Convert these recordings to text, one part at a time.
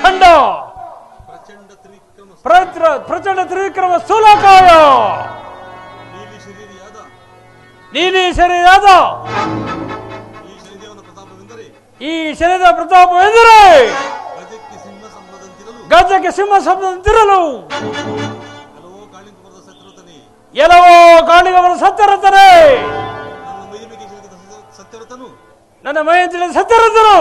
ಚಂಡ ಪ್ರಚಂಡ ತ್ರಿವಿಕ್ರಮ ಸ್ಥೂಲಕಾಯ ನೀಲಿ ಶರೀರಾದ ಈ ಶರೀರದ ಪ್ರತಾಪವೆಂದರೆ ಗಜಕ್ಕೆ ಸಿಂಹ ಸಂಬಂಧಿರಲು ಎಲ್ಲವೋ ಕಾಣಿಗವರ ಸತ್ಯರತನೇ ನನ್ನ ಮೈ ತಿಳಿದ ಸತ್ಯರತನು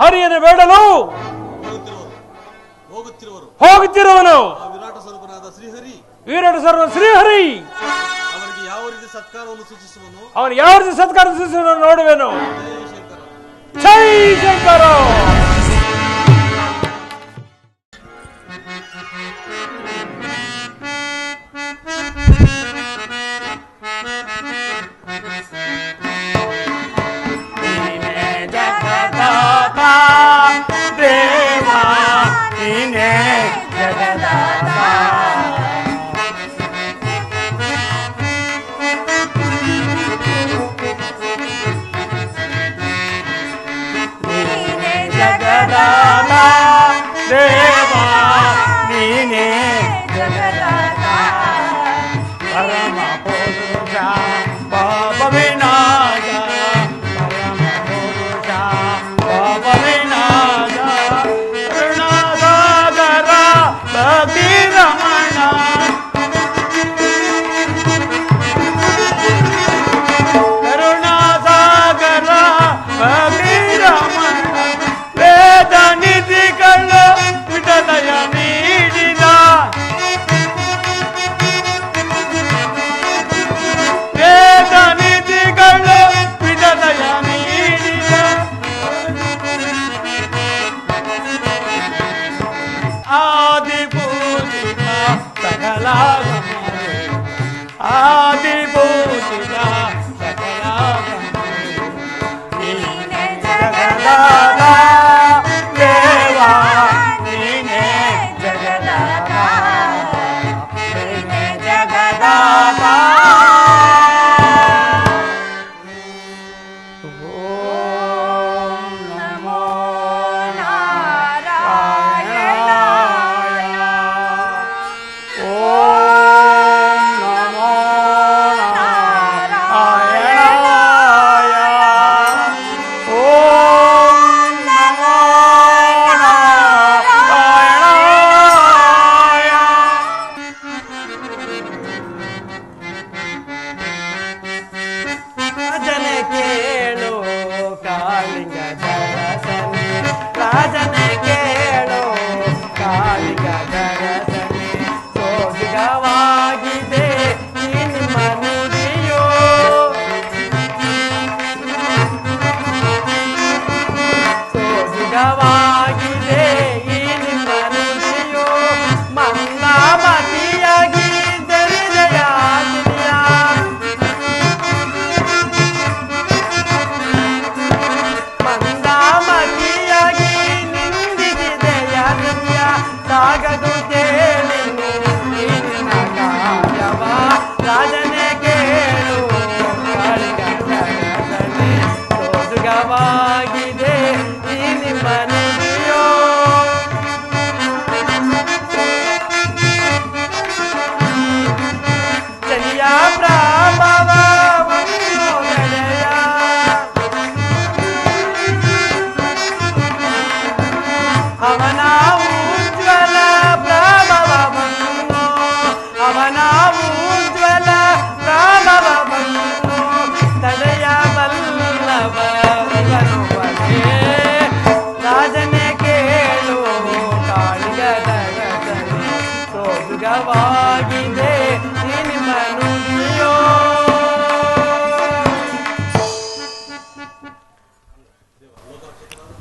ಹರಿಯನ್ನು ಬೇಡಲು ಹೋಗುತ್ತಿರುವನು ವಿರಾಟ ಸ್ವರೂಪ ಶ್ರೀಹರಿ ಅವನಿಗೆ ಯಾವ ರೀತಿ ಸತ್ಕಾರವನ್ನು ಸೂಚಿಸುವನು ಅವನು ಯಾವ ರೀತಿ ಸತ್ಕಾರ ಸೂಚಿಸುವನು ನೋಡುವೆನು. ಜೈ ಶಂಕರ.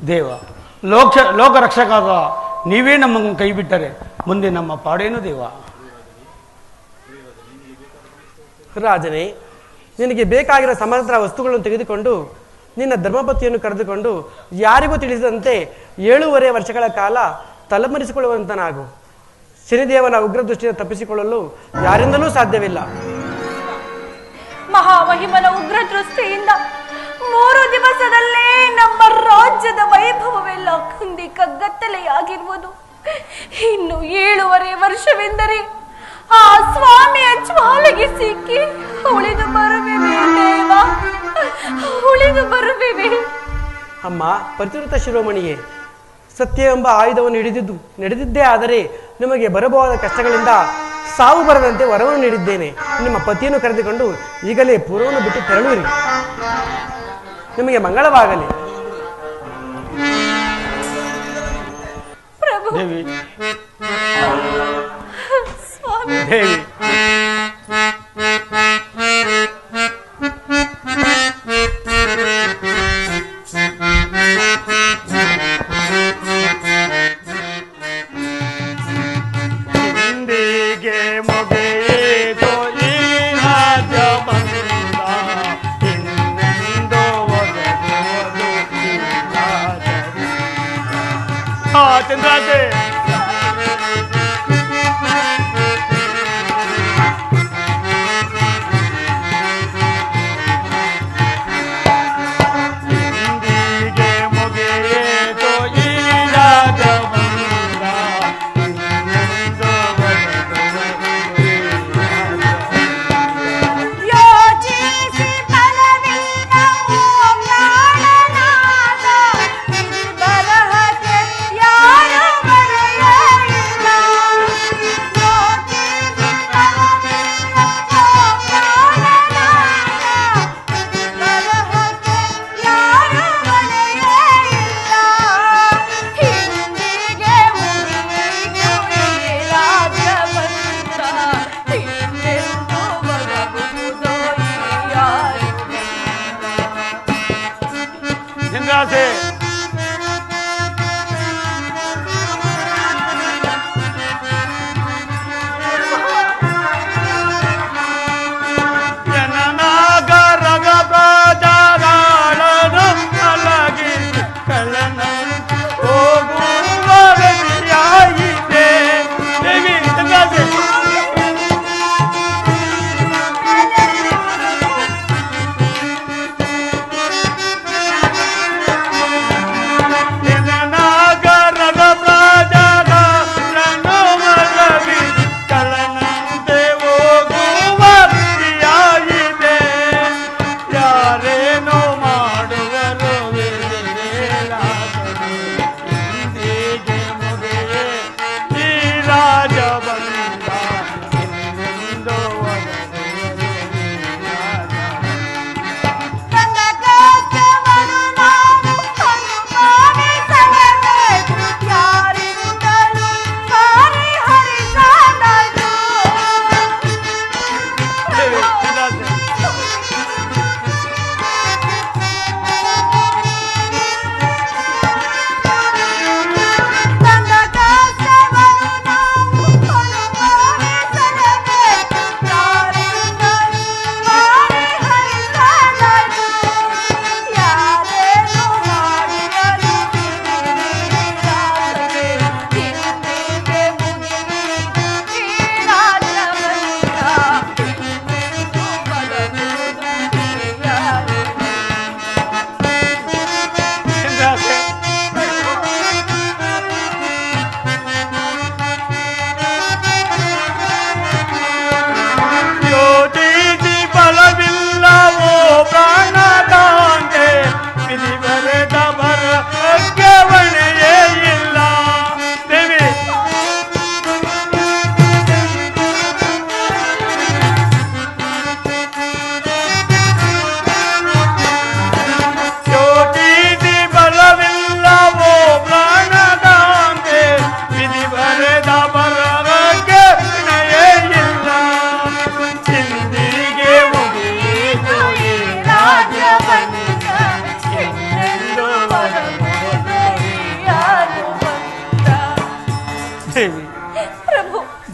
ದೇವ ಲೋಕ ರಕ್ಷಕಾದ ನೀವೇ ನಮ್ಮನ್ನು ಕೈ ಬಿಟ್ಟರೆ ಮುಂದೆ ನಮ್ಮ ಪಾಡೇನು ದೇವ? ರಾಜನೇ, ನಿನಗೆ ಬೇಕಾಗಿರೋ ಸಮಗ್ರ ವಸ್ತುಗಳನ್ನು ತೆಗೆದುಕೊಂಡು ನಿನ್ನ ಧರ್ಮಪತಿಯನ್ನು ಕರೆದುಕೊಂಡು ಯಾರಿಗೂ ತಿಳಿಸಿದಂತೆ 7.5 ವರ್ಷಗಳ ಕಾಲ ತಲೆಮರೆಸಿಕೊಳ್ಳುವಂತನಾಗು. ಶನಿದೇವನ ಉಗ್ರ ದೃಷ್ಟಿಯನ್ನು ತಪ್ಪಿಸಿಕೊಳ್ಳಲು ಯಾರಿಂದಲೂ ಸಾಧ್ಯವಿಲ್ಲ. ಮಹಾಮಹಿಮನ ಉಗ್ರ ದೃಷ್ಟಿಯಿಂದ 3 ದಿವಸದಲ್ಲೇ ನಮ್ಮ ಕಗ್ಗತ್ತಲೆಯಾಗಿರುವುದು. ಇನ್ನು 7.5 ವರ್ಷವೆಂದರೆ ಆ ಸ್ವಾಮಿಯ ಜ್ವಾಲೆಗೆ ಸಿಕ್ಕಿ ಉಳಿದು ಬರುವಿವೆ ದೇವ, ಉಳಿದು ಬರುವಿವೆ. ಅಮ್ಮ ಪತಿವ್ರತ ಶಿರೋಮಣಿಯೇ, ಸತ್ಯ ಎಂಬ ಆಯುಧವನ್ನು ನಡೆದಿದ್ದೇ ಆದರೆ ನಿಮಗೆ ಬರಬಹುದಾದ ಕಷ್ಟಗಳಿಂದ ಸಾವು ಬರದಂತೆ ವರವನ್ನು ನೀಡಿದ್ದೇನೆ. ನಿಮ್ಮ ಪತಿಯನ್ನು ಕರೆದುಕೊಂಡು ಈಗಲೇ ಪೂರ್ವವನ್ನು ಬಿಟ್ಟು ತೆರಳುವಿರಿ. ನಿಮಗೆ ಮಂಗಳವಾಗಲಿ. ಪ್ರಭು, ದೇವಿ, ಸ್ವಾಮಿ, ದೇವಿ, ಚಂದ್ರಾಜೆ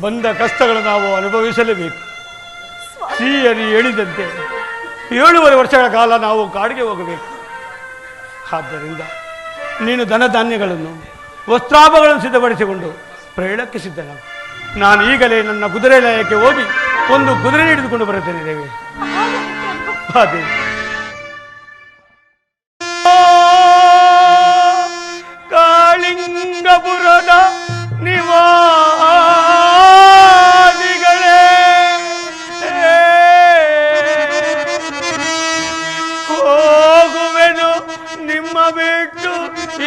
ಬಂದ ಕಷ್ಟಗಳು ನಾವು ಅನುಭವಿಸಲೇಬೇಕು. ಶ್ರೀಹರಿ ಹೇಳಿದಂತೆ 7.5 ವರ್ಷಗಳ ಕಾಲ ನಾವು ಕಾಡಿಗೆ ಹೋಗಬೇಕು. ಆದ್ದರಿಂದ ನೀನು ಧನಧಾನ್ಯಗಳನ್ನು ವಸ್ತ್ರಾಭಗಳನ್ನು ಸಿದ್ಧಪಡಿಸಿಕೊಂಡು ಪ್ರಯಾಣಕ್ಕೆ ಸಿದ್ಧನಾಗು. ನಾನು ಈಗಲೇ ನನ್ನ ಕುದುರೆ ಲಯಕ್ಕೆ ಹೋಗಿ ಒಂದು ಕುದುರೆ ಹಿಡಿದುಕೊಂಡು ಬರುತ್ತೇನೆ ದೇವಿ. ಅದೇ ಕಾಳಿಂಗ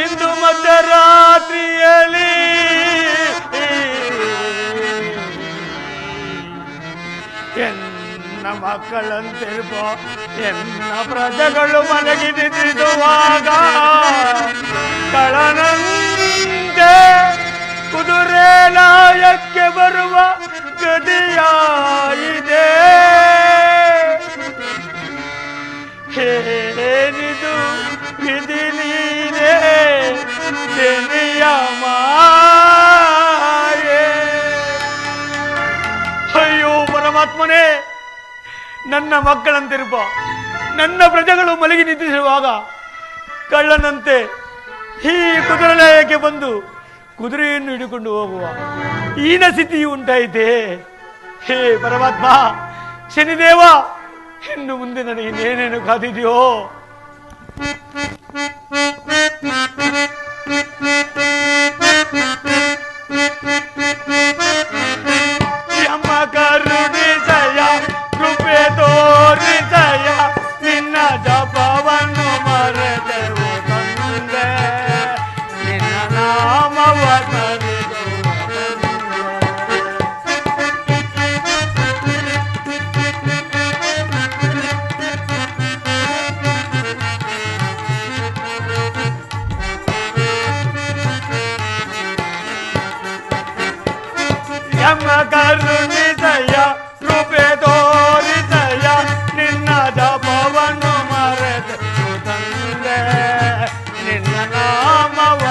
ಇಂದು ಮಧ್ಯರಾತ್ರಿಯಲ್ಲಿ ಎನ್ನ ಮಕ್ಕಳಂತಿರುವ ಎನ್ನ ಪ್ರಜೆಗಳು ಮಲಗಿ ನಿಂತಿರುವಾಗ ಕಳನಂತೆ ಕುದುರೆ ಲಾಯಕ್ಕೆ ಬರುವ ಗದಿಯಾಯಿದೆ. ಏನಿದು ವಿಧಿ ನೀನೇ ಶನಿಯ ಮಾಯೆ. ಅಯ್ಯೋ ಪರಮಾತ್ಮನೇ, ನನ್ನ ಮಕ್ಕಳಂತಿರುವ ನನ್ನ ಪ್ರಜೆಗಳು ಮಲಗಿ ನಿಂತಿರುವಾಗ ಕಳ್ಳನಂತೆ ಈ ಕುದುರೆಲಾಯಕ್ಕೆ ಬಂದು ಕುದುರೆಯನ್ನು ಹಿಡಿಕೊಂಡು ಹೋಗುವ ಹೀನ ಸ್ಥಿತಿಯು ಉಂಟಾಯಿತೆ. ಹೇ ಪರಮಾತ್ಮ, ಶನಿದೇವ, ಇನ್ನು ಮುಂದೆ ನನಗೆ ಇನ್ನೇನೇನು ಕಾದಿದೆಯೋ. ಯಮ ಕರುಣಿಸಯ, ಕೃಪೆ ತೋರಿಸಯ, ನಿನ್ನ ಜಪವನ್ನು ಮರೆತೆವು ತಂದೆ, ನಿನ್ನ ನಾಮವ ಕರುಣಿಸಯ, ಕೃಪೆ ತೋರಿಸಯ, ನಿನ್ನ ಜಪವನ್ನು ಮರೆತು ತಂದೆ, ನಿನ್ನ ನಾಮವ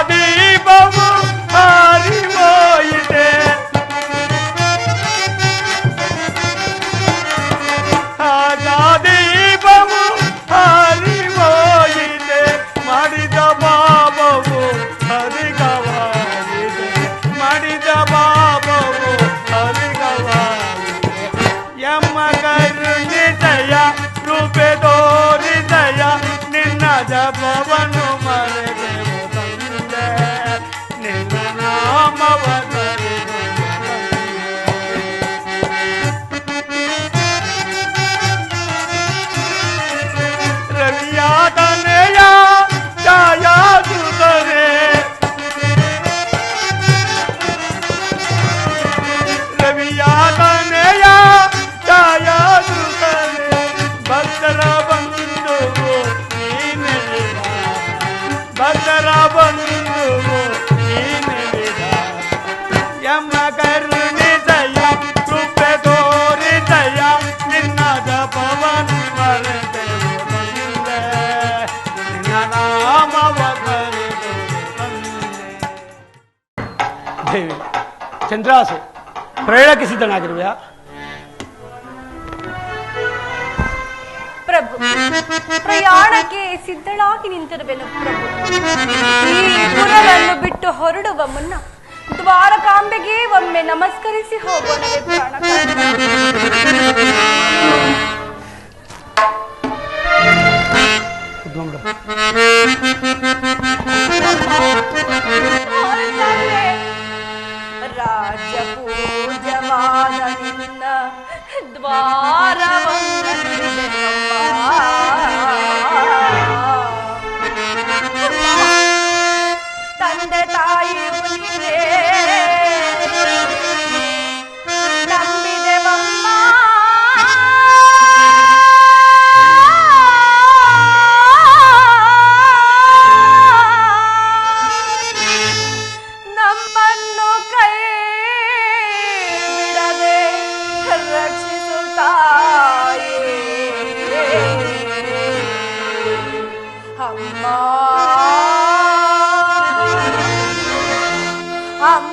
ದೀಪವು ಹಾರಿಹೋಯಿದೆ, ದೀಪವು ಹಾರಿಹೋಯಿದೆ, ಮಾಡಿದ ಪಾಪವು ಹರಿಗವಾಗಿದೆ, ಮಾಡಿದ ಪಾಪವು ಹರಿಗವಾಗಿದೆ. ಯಮ ಕರುಣಿಸಯ, ಕೃಪೆ ತೋರಿಸಯ, ನಿನ್ನ ಜಪವನ್ನು ಮರೆತೆವು ತಂದೆ, ನಿನ್ನ ನಾಮವ ರವಿಯಾದನೆಯ ಛಾಯಾಸುತರೆ, ರವಿಯಾದನೆಯ ಛಾಯಾಸುತರೆ, ಭಕ್ತರ ಬಂಧುವು ನೀನೆ, ಭಕ್ತರ ಬಂಧುವು ನೀನೆ. ಯಮ ಕರುಣಿಸಯ, ಕೃಪೆ ತೋರಿಸಯ, ನಿನ್ನ ಜಪವನ್ನು ಮರೆತೆವು ತಂದೆ, ನಿನ್ನ ನಾಮವ ಕರೆದು ತಂದೆ. ದೇವಿ ಚಂದ್ರಾಸೆ, ಪ್ರಯಾಣಕ್ಕೆ ಸಿದ್ಧನಾಗಿರುವೆಯಾ? ಪ್ರಭು, ಪ್ರಯಾಣಕ್ಕೆ ಸಿದ್ಧಳಾಗಿ ನಿಂತಿರುವೆನು ಪ್ರಭು. ಈ ಪುರವನ್ನು ಬಿಟ್ಟು ಹೊರಡುವ ಮುನ್ನ ದ್ವಾರಕಾಂಬೆಗೆ ಒಮ್ಮೆ ನಮಸ್ಕರಿಸಿ ಹೋಗೋಣವೇ ಪ್ರಾಣಕಾಂತ. ರಾಜ ಪೂಜವಾದ ನಿನ್ನ ದ್ವಾರವನ್ನು ತಂದೆ ತಾಯಿಯು ನೀನೇ ನಂಬಿದೆವಮ್ಮ. ನಮ್ಮನ್ನು ಕೈ ಬಿಡದೆ ರಕ್ಷಿಸುತ್ತಾಯೇ ಅಮ್ಮ, ಅಮ್ಮ.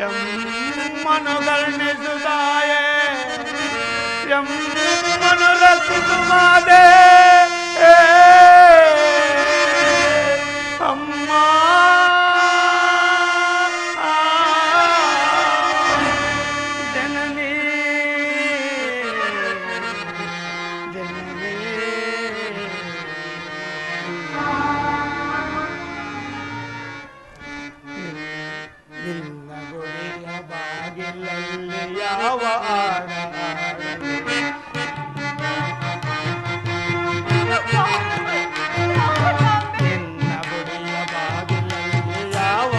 ಎಮ್ಮನು ಕರ್ಣಿಸುತ್ತಾಯೇ ಎಮ್ಮನು ರಕ್ಷಿಸುಮಾದೆ ಅಮ್ಮ ಜನನಿ ಜನನಿ ನಿನ್ನ ಗುಡಿಯ ಬಾಗಿಲಲ್ಲಿ ಯಾವ ನಿನ್ನ ಗುಡಿಯ ಬಾಗಿಲಲ್ಲಿ ಯಾವ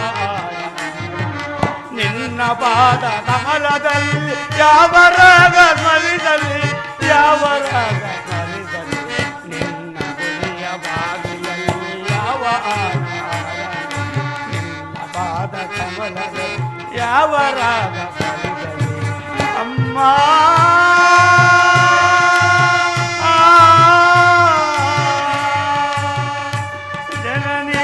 ನಿನ್ನ ಪಾದ ಕಮಲದಲ್ಲಿ ಯಾವ ರಾಗ ಸ್ಮರಿಸಲಿ ಯಾವ ರಾಗ ಸ್ಮರಿಸಲಿ ನಿನ್ನ ಗುಡಿಯ ಬಾಗಿಲಲ್ಲಿ ಯಾವ ನಿನ್ನ ಪಾದ ಕಮಲದಲ್ಲಿ ಯಾವ ರಾಗ ಸ್ಮರಿಸಲಿ ಅಮ್ಮ ಜನನಿ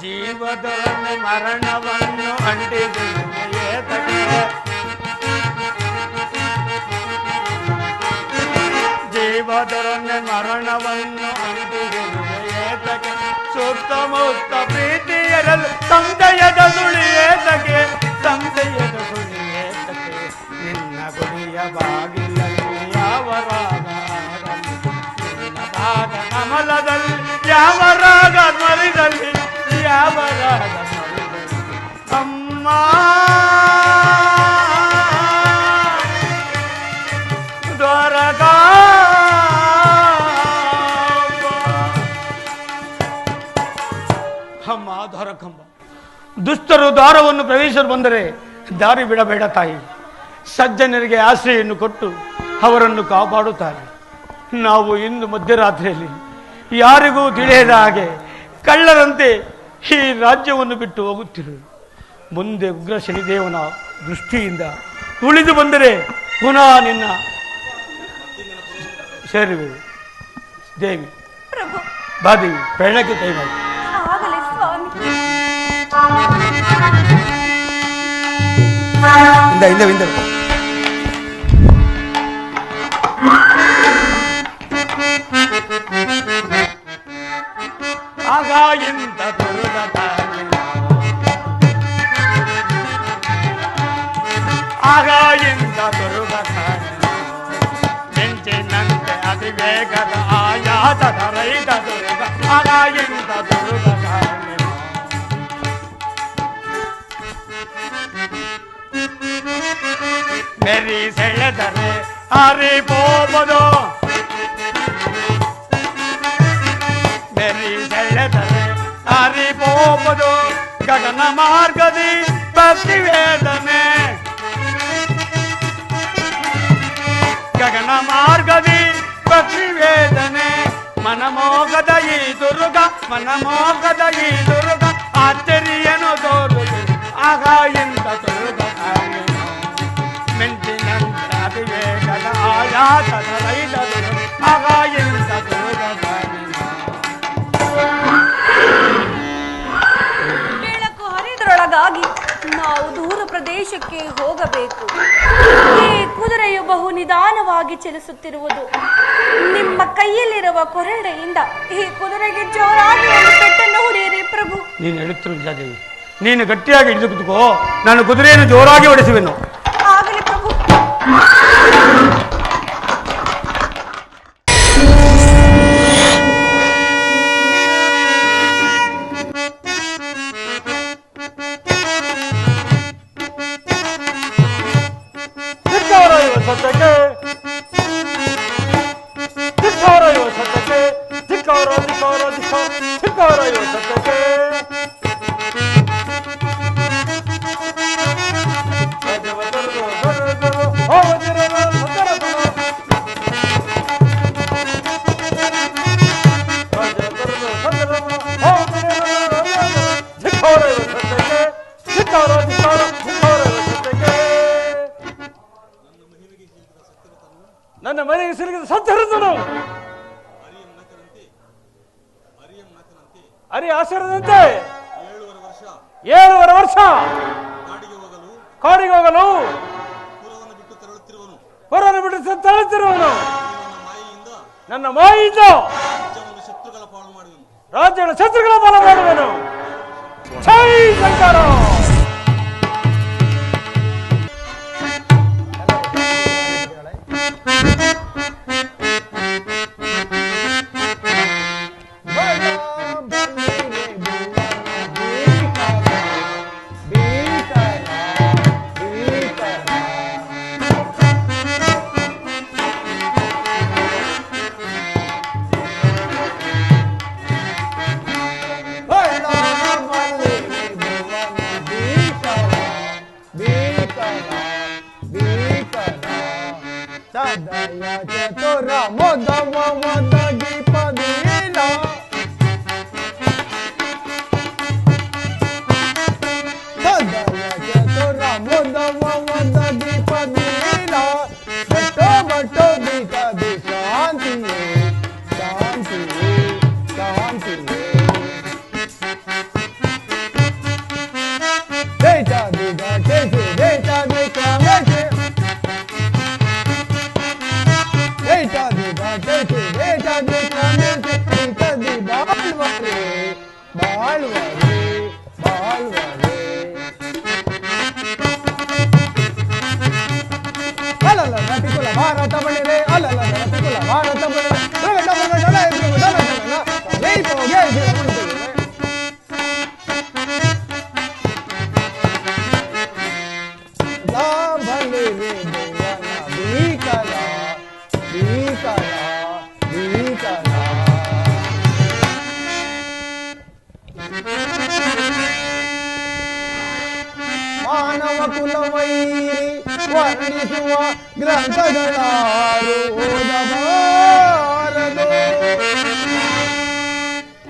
ಜೀವದೊಡನೆ ಮರಣವನ್ನು ಅಂಟಿಸಿರುವೆ ಏತಕ್ಕೆ ಜೀವದೊಡನೆ ಮರಣವನ್ನು ಅಂಟಿಸಿರುವೆ ಏತಕ್ಕೆ ಸುತ್ತಮುತ್ತ ಪ್ರೀತಿಯರಲು ಸಂಶಯದ ಸುಳಿ ಏತಕ್ಕೆ ಸಂಶಯದ ಸುಳಿ ಏತಕ್ಕೆ ನಿನ್ನ ಗುಡಿಯ ಬಾಗಿಲಲ್ಲಿ ಯಾವ ರಾಗ ನಿನ್ನ ಪಾದ ಕಮಲದಲ್ಲಿ ಯಾವ ರಾಗ ಸ್ಮರಿಸಲಿ ಯಾವ ರಾಗ ಸ್ಮರಿಸಲಿ ಅಮ್ಮ ದ್ವಾರಕಾ ಅಮ್ಮ ದ್ವಾರಕಂಬ ದುಷ್ಟರು ದ್ವಾರವನ್ನು ಪ್ರವೇಶಿಸಲು ಬಂದರೆ ದಾರಿ ಬಿಡಬೇಡ ತಾಯಿ ಸಜ್ಜನರಿಗೆ ಆಶ್ರಯನ್ನು ಕೊಟ್ಟು ಅವರನ್ನು ಕಾಪಾಡುತ್ತಾರೆ ನಾವು ಇಂದು ಮಧ್ಯರಾತ್ರಿಯಲ್ಲಿ ಯಾರಿಗೂ ತಿಳಿಯದ ಹಾಗೆ ಕಳ್ಳರಂತೆ ಈ ರಾಜ್ಯವನ್ನು ಬಿಟ್ಟು ಹೋಗುತ್ತಿರುವುದು ಮುಂದೆ ಉಗ್ರ ಶನಿದೇವನ ದೃಷ್ಟಿಯಿಂದ ಉಳಿದು ಬಂದರೆ ಪುನಃ ನಿನ್ನ ಸೇರುವೆ ದೇವಿ ಪ್ರಭು ಬಾದೇವಿ ಪ್ರಯಾಣಕ್ಕೆ ಕೈ ಮಾಡಿ ಆಗಲಿ ಸ್ವಾಮಿ. ಹಿಂದೆ ಆಗ ಇಂದ ದುರ್ಗ ಆಗ ಇಂದ ದುರ್ಗ ಮಿಂಚಿನಂತೆ ಅತಿವೇಗದ ಆಯಾಸದ ರೈತ ದುರ್ಗ ಆಗ ಇಂದ ದುರ್ಗ ಮೇರಿ ಸೆಳೆದರೆ ಹರಿಪೋಬದು ಮೇರಿ ಸೆಳೆದರೆ ಹರಿಪೋಬದು ಗಗನ ಮಾರ್ಗದಿ ಭಕ್ತಿ ವೇದನೆ ಗಗನ ಮಾರ್ಗದಿ ಭಕ್ತಿ ವೇದನೆ ಮನಮೋಗದ ಈ ದುರ್ಗ ಮನಮೋಗದ ಈ ದುರ್ಗ ಆಶ್ಚರ್ಯನು ತೋರುದು ಆಗ ಎಂತ ದುರ್ಗ ಮೆಂಚಿನಂತ ಅತಿವೇಗದ ಆಯಾಸದ ರೈತ ದುರ್ಗ ಆಗ ಎಂತ ದುರ್ಗ ಬೆಳಕು ಹರಿದ್ರೊಳಗಾಗಿ ನಾವು ದೂರ ಪ್ರದೇಶಕ್ಕೆ ಹೋಗಬೇಕು. ಈ ಕುದುರೆಯು ಬಹು ನಿಧಾನವಾಗಿ ಚಲಿಸುತ್ತಿರುವುದು. ನಿಮ್ಮ ಕೈಯಲ್ಲಿರುವ ಕೊರಡೆಯಿಂದ ಈ ಕುದುರೆಗೆ ಜೋರಾಗಿ ಒಂದು ಪೆಟ್ಟನ್ನು ಹೊಡೆಯಿರಿ ಪ್ರಭು. ನೀನು ಹೇಳುತ್ತಿರುವ ಜಾದೇವಿ ನೀನು ಗಟ್ಟಿಯಾಗಿ ಹಿಡಿದು ಕುತ್ಕೋ, ನಾನು ಕುದುರೆಯನ್ನು ಜೋರಾಗಿ ಹೊಡೆಸುವೆನು. ಆಗಲಿ ಪ್ರಭು. ಸತ್ಯಕ್ಕೆ ತಳೆದಿರುವನು. ಅರಿ ಆಸರದಂತೆ 7 ವರ್ಷ ಕಾಡಿಗೆ ಹೋಗಲು ಪುರವನ್ನು ಬಿಟ್ಟು ತಳುತ್ತಿರುವನು. ನನ್ನ ಮಾಯಿಂದ ರಾಜ್ಯಗಳ ಶತ್ರುಗಳ ಪಾಲ ಮಾಡುವೆನು. ಜೈ ಶಂಕರ. ಮಾನವ ಕುಲವೈರಿ ವರ್ಣಿಸುವ ಗ್ರಂಥಗಳಾರು ಓದಬಾರದು.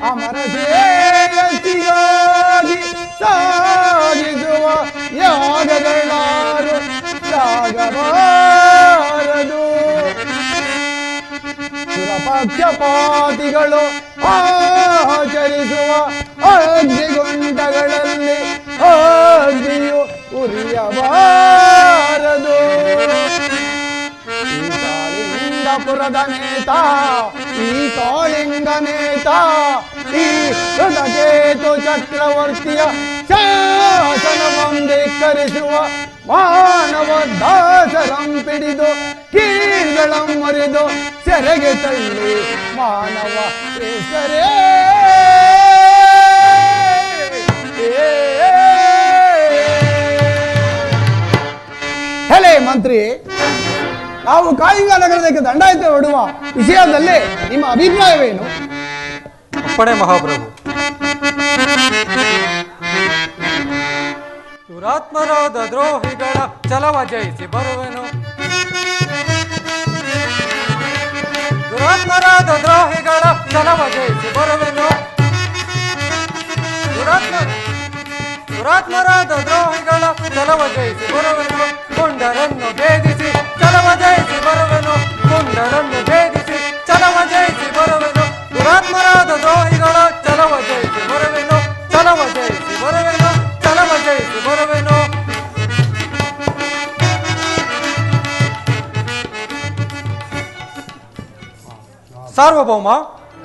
ಅಮರ ಶ್ರೇಯಸ್ಸಿಗಾಗಿ ಸಾಗಿಸುವ ಯಾಗಗಳಾರು ಸಾಗಬಾರದು. ಸುರಪಕ್ಷಪಾತಿಗಳು ಆಚರಿಸುವ ಅಗ್ನಿಗುಂಡಗಳಲ್ಲಿ ಅಗ್ನಿಯು ಉರಿಯಬಾರದು. ಈ ಕಾಳಿಂಗಪುರದ ನೇತ, ಈ ಕಾಳಿಂಗ ನೇತ, ಈ ಹೃದಕೇತು ಚಕ್ರವರ್ತಿಯ ಶಾಸನವೊಂದಿಕ್ಕರಿಸುವ ಮಾನವ ದಾಸರಂ ಪಿಡಿದು ಕೀರ್ಗಳಂ ಮುರಿದು ಸೆರೆಗೆ ತಳ್ಳಿ ಮಾನವ ಹೆಸರೇ. ಹೇಳಿ ಮಂತ್ರಿ, ನಾವು ಕಾಳಿಂಗ ನಗರದಕ್ಕೆ ದಂಡಾಯತೆ ಹೊಡುವ ವಿಷಯದಲ್ಲಿ ನಿಮ್ಮ ಅಭಿಪ್ರಾಯವೇನು? ಅಪ್ಪಣೆ ಮಹಾಪ್ರಭು. ದುರಾತ್ಮರಾದ ದ್ರೋಹಿಗಳ ಛಲವ ಜಯಿಸಿ ಬರುವೆನು. ದುರಾತ್ಮರಾದ ದ್ರೋಹಿಗಳ ಛಲವ ಜಯಿಸಿ ಬರುವೆನು. ದುರಾತ್ಮರಾದ ದ್ರೋಹಿಗಳ ಛಲವ ಜಯಿಸಿ ಬರುವೆನು. ಪುಂಡರನ್ನು ಭೇದಿಸಿ ಛಲವ ಜಯಿಸಿ ಬರುವೆನು. ಪುಂಡರನ್ನು ಭೇದಿಸಿ ಛಲವ ಜಯಿಸಿ ಬರುವೆನು. ದುರಾತ್ಮರಾದ ದ್ರೋಹಿಗಳ ಛಲವ ಜಯಿಸಿ ಬರುವೆನು. ಛಲವ ಜಯಿಸಿ ಬರುವೆನು. ಛಲವ ಜಯಿಸಿ ಬರುವೆನು. ಸಾರ್ವಭೌಮ,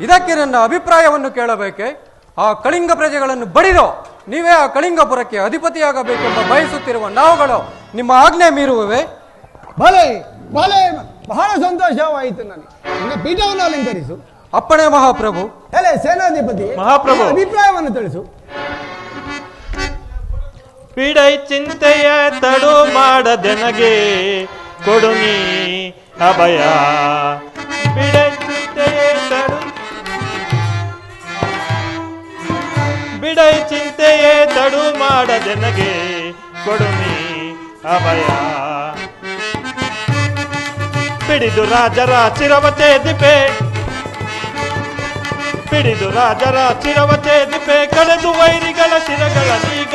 ಇದಕ್ಕೆ ನನ್ನ ಅಭಿಪ್ರಾಯವನ್ನು ಕೇಳಬೇಕೆ? ಆ ಕಳಿಂಗ ಪ್ರಜೆಗಳನ್ನು ಬಡಿದೋ ನೀವೇ ಆ ಕಳಿಂಗಪುರಕ್ಕೆ ಅಧಿಪತಿಯಾಗಬೇಕೆಂಬ ಬಯಸುತ್ತಿರುವ ನಾವುಗಳು ನಿಮ್ಮ ಆಜ್ಞೆ ಮೀರುವವೇ? ಭಲೆ ಭಲೆ, ಬಹಳ ಸಂತೋಷವಾಯಿತು ನನಗೆ. ನಿನ್ನ ಪೀಠವನ್ನು ಅಲಂಕರಿಸು. ಅಪ್ಪಣೆ ಮಹಾಪ್ರಭು. ಹೇಳೆ ಸೇನಾಧಿಪತಿ, ಮಹಾಪ್ರಭು, ಅಭಿಪ್ರಾಯವನ್ನು ತಿಳಿಸು. ಪೀಡೈ ಚಿಂತೆಯ ತಡು ಮಾಡದೆನಗೆ ಕೊಡುನಿ ಅಭಯ. ಪೀಡೈ ಚಿಂತೆಯ ತಡು ಬಿಡೈ ಚಿಂತೆಯೇ ತಡು ಮಾಡದೆನಗೆ ಕೊಡುನಿ ಅಭಯ. ಪಿಡಿದು ರಾಜರ ಚಿರವತೆ ದಿಪೆ, ಪಿಡಿದು ರಾಜರ ಚಿರವತೆ ದಿಪೆ, ಕಳೆದು ವೈರಿಗಳ ಶಿರಗಳ ನೀಗ,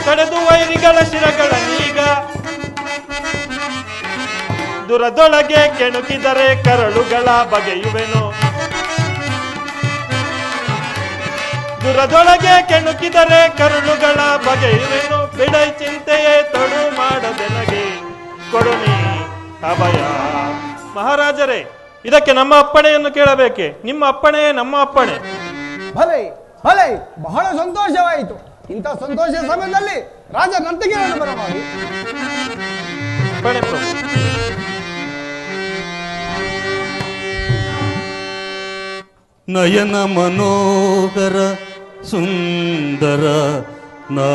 ಕಳೆದು ವೈರಿಗಳ ಶಿರಗಳ ನೀಗ. ದುರದೊಳಗೆ ಕೆಣುಕಿದರೆ ಕರಳುಗಳ ಬಗೆಯುವೆನು. ದುರದೊಳಗೆ ಕೆಣುಕಿದರೆ ಕರುಳುಗಳ ಬಗೆಯುವೆನು. ಬಿಡೈ ಚಿಂತೆಯೇ ತೊಡು ಮಾಡದೆನಗೆ ಕೊಡು ನೀ ಅಭಯ. ಮಹಾರಾಜರೇ, ಇದಕ್ಕೆ ನಮ್ಮ ಅಪ್ಪಣೆಯನ್ನು ಕೇಳಬೇಕೆ? ನಿಮ್ಮ ಅಪ್ಪಣೆಯೇ ನಮ್ಮ ಅಪ್ಪಣೆ. ಭಲೆ ಭಲೆ, ಬಹಳ ಸಂತೋಷವಾಯಿತು. ಇಂಥ ಸಂತೋಷ ಸಮಯದಲ್ಲಿ ರಾಜ ನರ್ತಕಿಯನ್ನು ಬರಮಾಡಿ. ಅಪ್ಪಣೆ ಪ್ರಭು. ನಯನ ಮನೋಹರ ಸುಂದರ ನಾರಿ,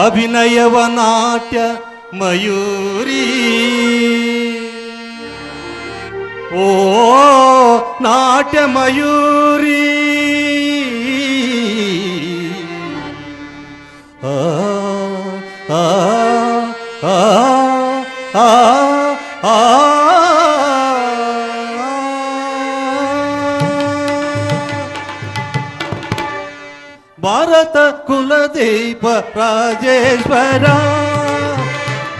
ಅಭಿನಯವ ನಾಟ್ಯ ಮಯೂರಿ. ಓ ನಾಟ್ಯ ಮಯೂರಿ, ಆ ಆ ಆ ಆ ಆ ಭಾರತ ಕುಲದೀಪ ರಾಜೇಶ್ವರ,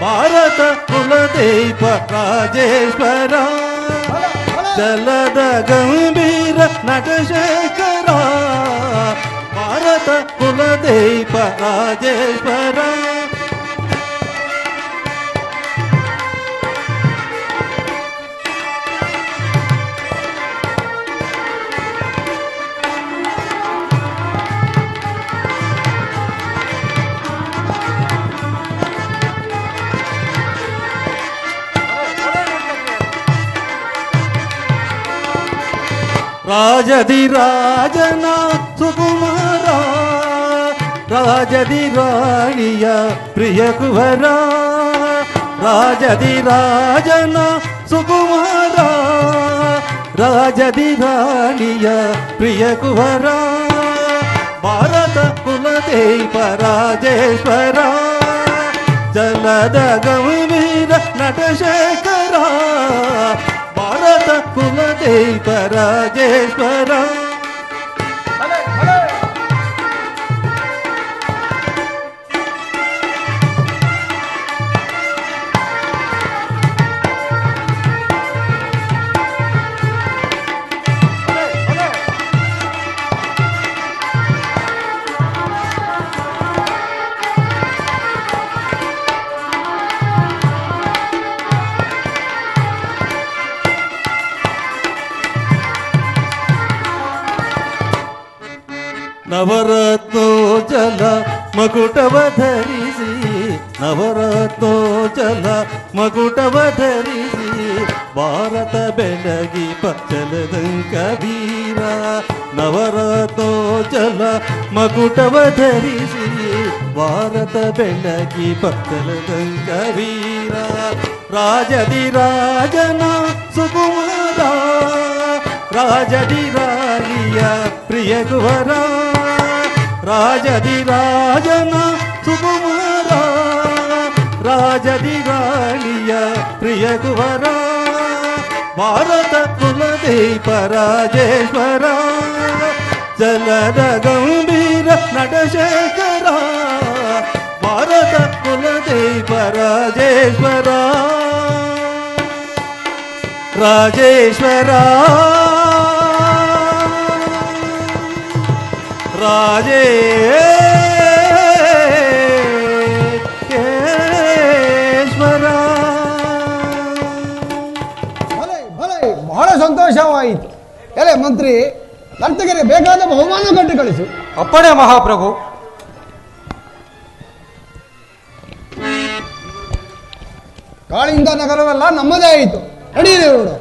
ಭಾರತ ಕುಲದೀಪ ರಾಜೇಶ್ವರ, ಜಲದ ಗಂಭೀರ ನಟಶೇಖರ, ಭಾರತ ಕುಲದೀಪ ರಾಜೇಶ್ವರ. ರಾಜಧಿರಾಜನ ಸುಕುಮಾರ, ರಾಜಧಿರಾಣಿಯ ಪ್ರಿಯ ಕುವರ, ರಾಜಧಿರಾಜನ ಸುಕುಮಾರ, ರಾಜಧಿರಾಣಿಯ ಪ್ರಿಯ ಕುವರ, ಭಾರತ ಕುಲದೀಪ ರಾಜೇಶ್ವರ, ಜಲದ ಗಂಭೀರ ನಟಶೇಖರ, ಭಾರತ ಕುಲದೀಪ ರಾಜೇಶ್ವರ. ನವರತ್ನೋಜಲ ಮಕುಟವ ಧರಿಸಿ, ನವರತ್ನೋಜಲ ಮಕುಟವ ಧರಿಸಿ, ಭಾರತ ಬೆಳಗಿ ಪಚ್ಚಲದಂಕ ವೀರ, ನವರತ್ನೋಜಲ ಮಕುಟವ ಧರಿಸಿ, ಭಾರತ ಬೆಳಗಿ ಪಚ್ಚಲದಂಕ ವೀರ, ರಾಜಧಿರಾಜನ ಸುಕುಮಾರ, ರಾಜಧಿರಾಣಿಯ ಪ್ರಿಯ ಕುವರ, ರಾಜಧಿರಾಜನ ಸುಕುಮಾರ, ರಾಜಧಿರಾಣಿಯ ಪ್ರಿಯ ಕುವರ, ಭಾರತ ಕುಲದೀಪ ರಾಜೇಶ್ವರ, ಜಲದ ಗಂಭೀರ ನಟಶೇಖರ, ಭಾರತ ಕುಲದೀಪ ರಾಜೇಶ್ವರ, ರಾಜೇಶ್ವರ, ರಾಜೇಶ್ವರ. ಭಲೆ ಭಲೆ, ಬಹಳ ಸಂತೋಷವಾಯಿತು. ಎಲೆ ಮಂತ್ರಿ, ನರ್ತಕರಿಗೆ ಬೇಕಾದ ಬಹುಮಾನ ಕಟ್ಟಿ ಕಳಿಸು. ಅಪ್ಪಣೆ ಮಹಾಪ್ರಭು. ಕಾಳಿಂಗ ನಗರವೆಲ್ಲ ನಮ್ಮದೇ ಆಯಿತು. ನಡೀರಿ ನೋಡು.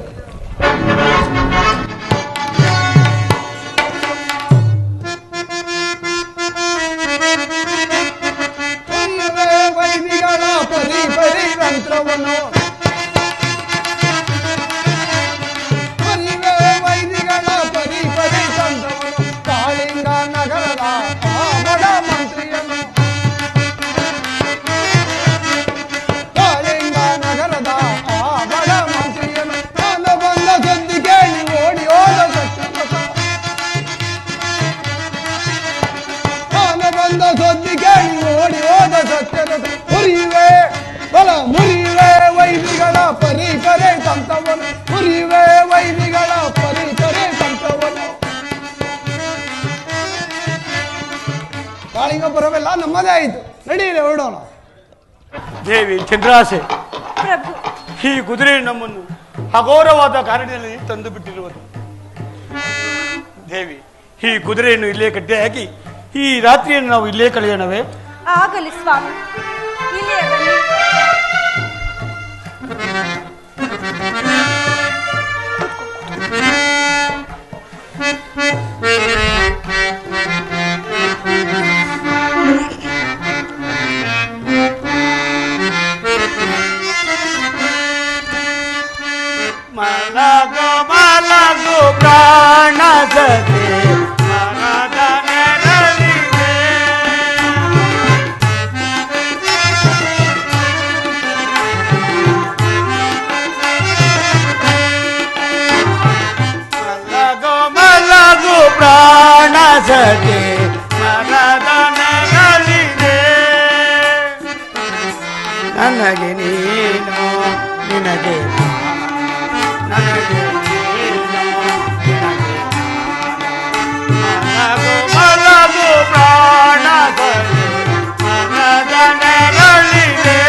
ವೈದಿಗಳ ಪರಿ ಪರಿ ತಂತ್ರವನ್ನು, ವೈದಿಗಳ ಪರಿ ಪರಿ ತಂತ್ರವನ್ನು, ಕಾಳಿಂಗ ನಗರದ ಬಡ ಮಂತ್ರಿಯನ್ನು, ಕಾಳಿಂಗ ನಗರದ ಬಡ ಮಂತ್ರಿಯನ್ನು ನಡೀರಿ ಹೊರಡೋಣ. ದೇವಿ ಚಂದ್ರಾಸೆ, ಪ್ರಭು, ಈ ಕುದುರೆ ನಮ್ಮನ್ನು ಅಘೋರವಾದ ಕಾರಿನಲ್ಲಿ ತಂದು ಬಿಟ್ಟಿರುವುದು. ದೇವಿ, ಈ ಕುದುರೆಯನ್ನು ಇಲ್ಲೇ ಕಟ್ಟಿ ಹಾಕಿ ಈ ರಾತ್ರಿಯನ್ನು ನಾವು ಇಲ್ಲೇ ಕಳೆಯೋಣವೇ? ಆಗಲಿ ಸ್ವಾಮಿ, ಇಲ್ಲಿಯೇ ಬನ್ನಿ. ಮಲಗು ಮಲಗು ಪ್ರಾಣ ಸಖಿ, ಮನದ ನೆರಳಿಗೆ. ಮಲಗು ಮಲಗು ಪ್ರಾಣ ಸಖಿ, ಮನದ ನೆರಳಿಗೆ. ನನಗೆ ನೀನು, ನಿನಗೆ ನನಗೆ ಮಲಗು ಮಲಗು ಪ್ರಾಣ ಸಖಿ, ಮನದ ನೆರಳಿಗೆ.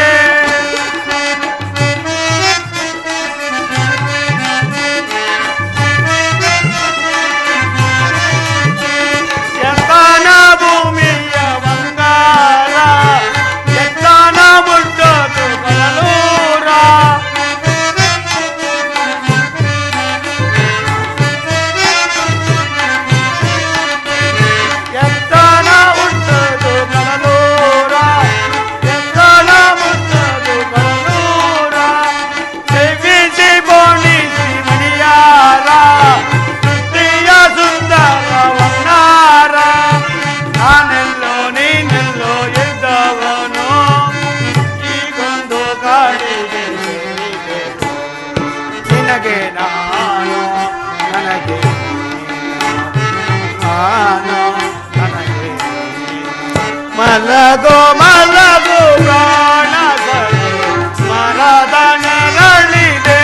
ಎತ್ತಾನ ಭೂಮಿಯ ಬಂಗಾರ, ಎತ್ತಾನ ಮುಟ್ಟೋದು ಬರಲೂರ. ಎತ್ತಾನ ಮುಟ್ಟೋದು ಬರಲೂರ, ಎತ್ತಾನ ಮುಟ್ಟೋದು ಬರಲೂರ. ಸೇವಿಸಿ ಬೋಣಿಸಿ ಮಣಿಯಾರ, ಸುದ್ದಿಯ ಸುಂದರ ವನ್ನಾರ. ನಾನೆಲ್ಲೋ ನೀನೆಲ್ಲೋ ಇದ್ದವನು, ಈಗೊಂದು ಕಾಡಿಗೆ ಸೇರಿದೆನು. ನಿನಗೆ ನಾನು, ನನಗೆ ನಾನು, ನನಗೆ ಮಲಗೋ ಮಲಗೋ ಪ್ರಾಣ ಸಖಿ, ಮರದ ನೆರಳಿದೆ.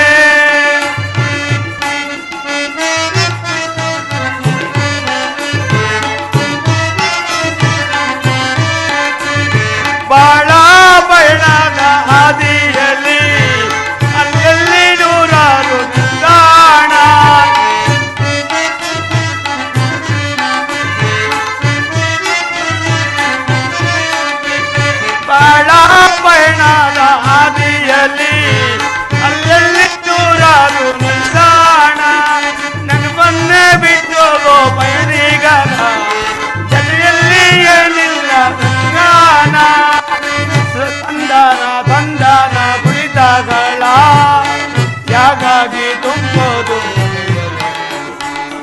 ಬಾಳ ಬಣ್ಣದ ಹಾದಿಯಲ್ಲಿ ಅಲ್ಲಲ್ಲಿ ನೂರಾರು ನಿಲ್ದಾಣ. ಬಾಳ ಬಣ್ಣದ ಹಾದಿಯಲ್ಲಿ ಅಲ್ಲಲ್ಲಿ ನೂರಾರು ನಿಲ್ದಾಣ. ನನ್ನ ಮೊನ್ನೆ ಬಿಟ್ಟು ಪಯಣಿಗರ ಜೊತೆಯಲ್ಲಿ ಏನಿಲ್ಲ ಗಾನ. ತಂದನ ಬಂಧನ ಕುಳಿತಗಳ ಯಾಗಾಗಿ ತುಂಬೋದು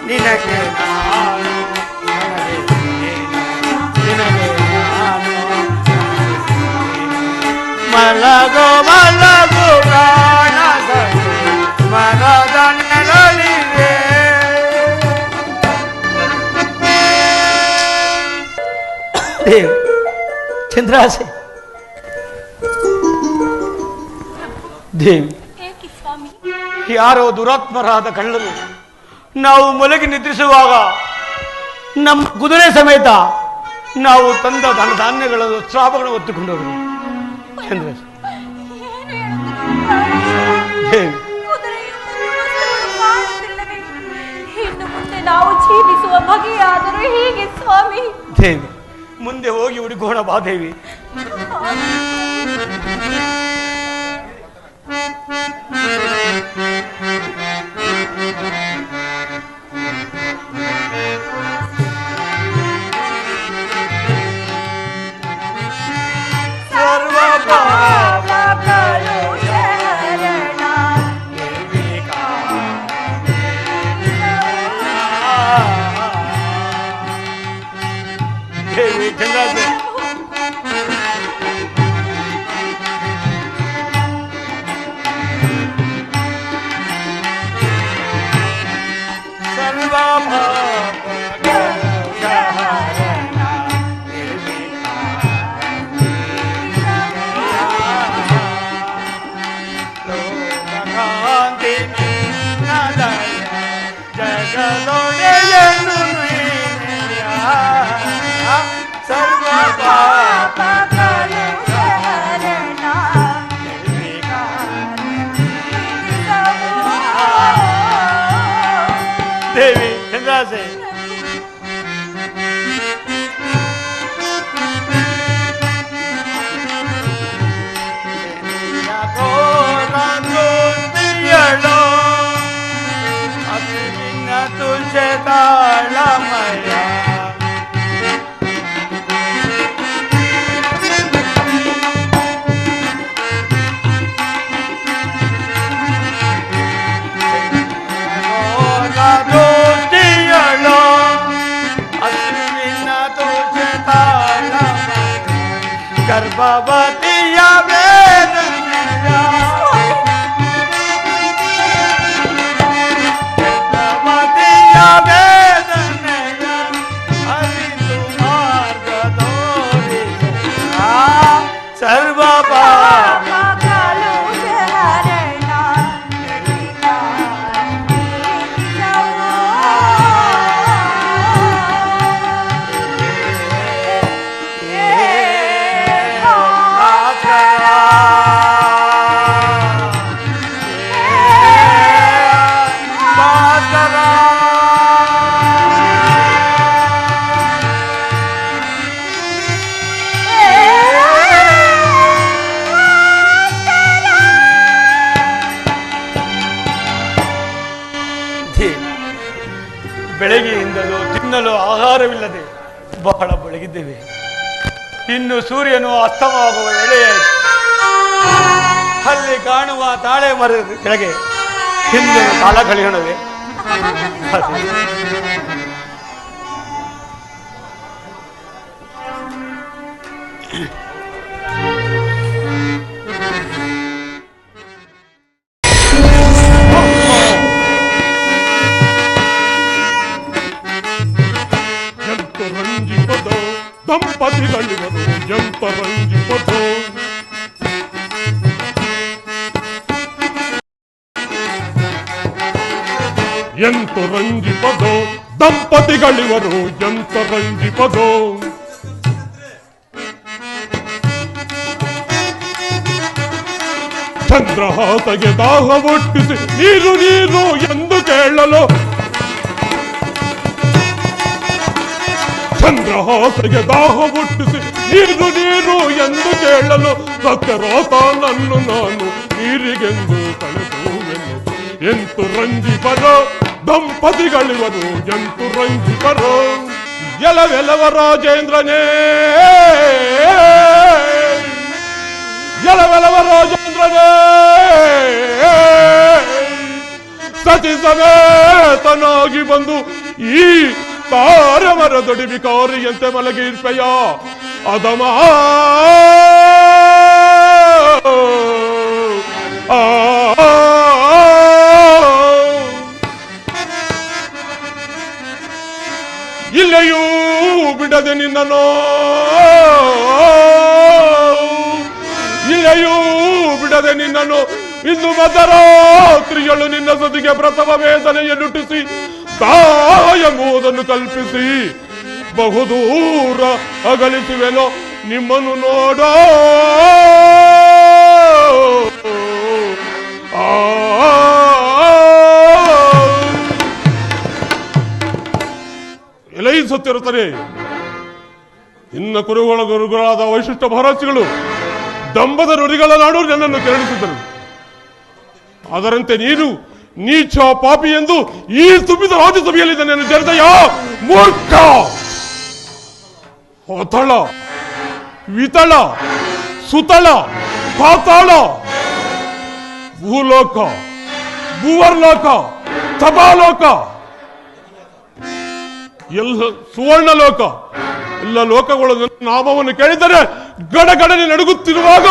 ನಿನಗೆ ನಾನು, ನನಗೆ ನೀನು, ನಿನಗೆ ನಾನು, ಮಲಗೋ ಮಲಗೋ ಪ್ರಾಣ ಸಖಿ, ಮರದ ನೆರಳಿಗೆ. ದೇವ್ ಚಂದ್ರಾಸೆ, ದೇವಿ, ಏಕೆ ಸ್ವಾಮಿ? ಯಾರೋ ದುರಾತ್ಮರಾದ ಕಳ್ಳರು ನಾವು ಮಲಗಿ ನಿದ್ರಿಸುವಾಗ ನಮ್ಮ ಕುದುರೆ ಸಮೇತ ನಾವು ತಂದ ಧಾನ್ಯಗಳ ಶ್ರಾಪಗಳನ್ನು ಹೊತ್ತುಕೊಂಡು ಹೋದರು. ಚಂದ್ರ ಏನು ಹೇಳುತ್ತಿರುತ್ತಾರೆ? ದೇವಿ, ಕುದುರೆಯ ವಸ್ತುಗಳು ಕಾಣುತ್ತಿಲ್ಲವೇ? ಇನ್ನು ಮುಂದೆ ನಾವು ಜೀವಿಸುವ ಬಗೆಯಾದರೂ ಹೀಗೆ ಸ್ವಾಮಿ. ದೇವಿ, ಮುಂದೆ ಹೋಗಿ ಹುಡುಕೋಣ ಬಾ ದೇವಿ. ಸರ್ವ ಪಾಪಗಳು ಶರಣ ದೇವಿ ಚಂದ್ರಾಸೆ, ದಾಸೆ तुझे ताळमया गर्भवती या वेदनया गर्भवती या वेदनया हरितु मार्ग दोरी सर्व पाप ಬೆಳಗ್ಗೆಯಿಂದಲೂ ತಿನ್ನಲು ಆಹಾರವಿಲ್ಲದೆ ಬಹಳ ಬೆಳಗಿದ್ದೇವೆ. ಇನ್ನು ಸೂರ್ಯನು ಅಸ್ತಮವಾಗುವ ವೇಳೆಯಾಯಿತು. ಅಲ್ಲಿ ಕಾಣುವ ತಾಳೆ ಮರದ ಕೆಳಗೆ ಹಿಂದೆ ಕಾಲ ಕಳೆಯೋಣವೇ? ದಂಪತಿಗಳಿವರು ಎಂತ ರಂಜಿಪದು ಎಂತ ರಂಜಿಪದು ದಂಪತಿಗಳಿವರು ಎಂತ ರಂಜಿಪದು ಚಂದ್ರಹಾಸಗೆ ದಾಹ ಹುಟ್ಟಿಸಿ ನೀರು ನೀರು ಎಂದು ಕೇಳಲು ಚಂದ್ರಹಾಸಗೆ ದಾಹ ಹುಟ್ಟಿಸಿ ನೀರು ನೀರು ಎಂದು ಕೇಳಲು ಸತ್ಯರೋತಾನನ್ನು ನಾನು ನೀರಿಗೆಂದು ಕಳೆಸುವೆನು. ಎಂತು ರಂಜಿಪರೋ ದಂಪತಿಗಳಿವರು ಎಂತು ರಂಜಿಪರೋ ಎಲವೆಲವ ರಾಜೇಂದ್ರನೇ ಎಲವೆಲವ ರಾಜೇಂದ್ರನೇ ಸತಿ ಸಮೇತನಾಗಿ ಬಂದು ಈ ತಾರಮರದೊಡಿ ವಿಕಾರಿಯಂತೆ ಮಲಗಿರ್ಪೆಯ ಅದಮ ಇಲ್ಲೆಯೂ ಬಿಡದೆ ನಿನ್ನನೋ ಇಲ್ಲೆಯೂ ಬಿಡದೆ ನಿನ್ನನು ಇಂದು ಮಧ್ಯರಾತ್ರಿಯಳು ನಿನ್ನ ಸತಿಗೆ ಪ್ರಥಮ ವೇದನೆಯನ್ನುಟ್ಟಿಸಿ ಎಂಬುದನ್ನು ಕಲ್ಪಿಸಿ ಬಹುದೂರ ಅಗಲಿಸುವೆನೋ ನಿಮ್ಮನ್ನು ನೋಡ ಎಲೈಸುತ್ತಿರುತ್ತದೆ. ಇನ್ನ ಗುರುಗಳಾದ ವೈಶಿಷ್ಟ್ಯ ಮಹಾರಾಜಗಳು ದಂಬದ ನುಡಿಗಳ ನಾಡು ನನ್ನನ್ನು ಕೆರಳಿಸಿದರು. ಅದರಂತೆ ನೀನು ನೀಚ ಪಾಪಿ ಎಂದು ಈ ತುಂಬಿದ ರಾಜ್ಯಸಭೆಯಲ್ಲಿ ನನ್ನನ್ನು ಜರಿದಯ ಮೂರ್ಖ. ಹೊತಳ ವಿತಳ ಸುತಳ ಪಾತಾಳ ಭೂಲೋಕ ಭೂವರ್ಲೋಕ ಸಭಾಲೋಕ ಎಲ್ಲ ಸುವರ್ಣ ಲೋಕ ಎಲ್ಲ ಲೋಕಗಳು ನಾಮವನ್ನು ಕೇಳಿದರೆ ಗಡಗಡನೆ ನಡುಗುತ್ತಿರುವಾಗ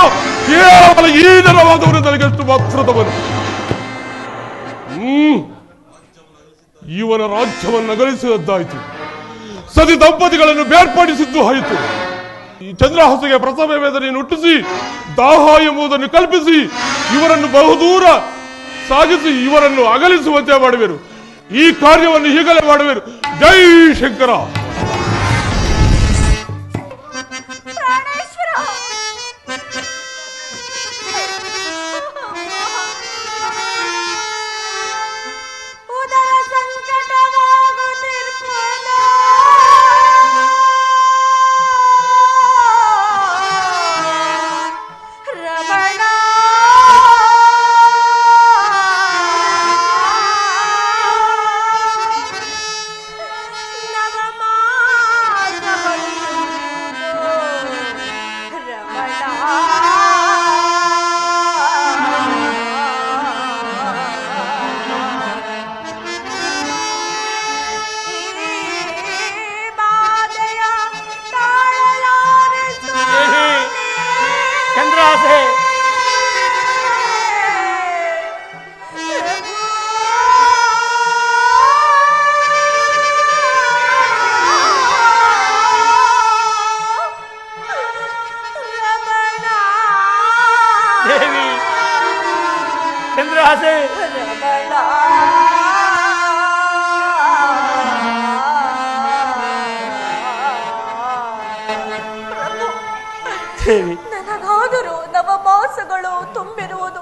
ಕೇವಲ ಈ ನರವಾದವರು ನನಗೆಷ್ಟು ಮಾತ್ರದವನು. ಇವನ ರಾಜ್ಯವನ್ನು ಅಗಲಿಸಿದ್ದಾಯಿತು. ಸತಿ ದಂಪತಿಗಳನ್ನು ಬೇರ್ಪಡಿಸಿದ್ದು ಆಯಿತು. ಈ ಚಂದ್ರಹಾಸಗೆ ಪ್ರಥಮ ವೇದನೆಯನ್ನು ಹುಟ್ಟಿಸಿ ದಾಹ ಎಂಬುದನ್ನು ಕಲ್ಪಿಸಿ ಇವರನ್ನು ಬಹುದೂರ ಸಾಗಿಸಿ ಇವರನ್ನು ಅಗಲಿಸುವಂತೆ ಮಾಡುವೆರು. ಈ ಕಾರ್ಯವನ್ನು ಹೀಗಲೇ ಮಾಡುವೆರು. ಜೈ ಶಂಕರ. ಉದರ ಸಂಕಟವಾಗುತ್ತಿದೆ. ಚಂದ್ರಾಸೆ ದೇವಿ ಚಂದ್ರಾಸೆ ದೇವಿ ನನಗಾದರೂ ನವಮಾಸಗಳು ತುಂಬಿರುವುದು,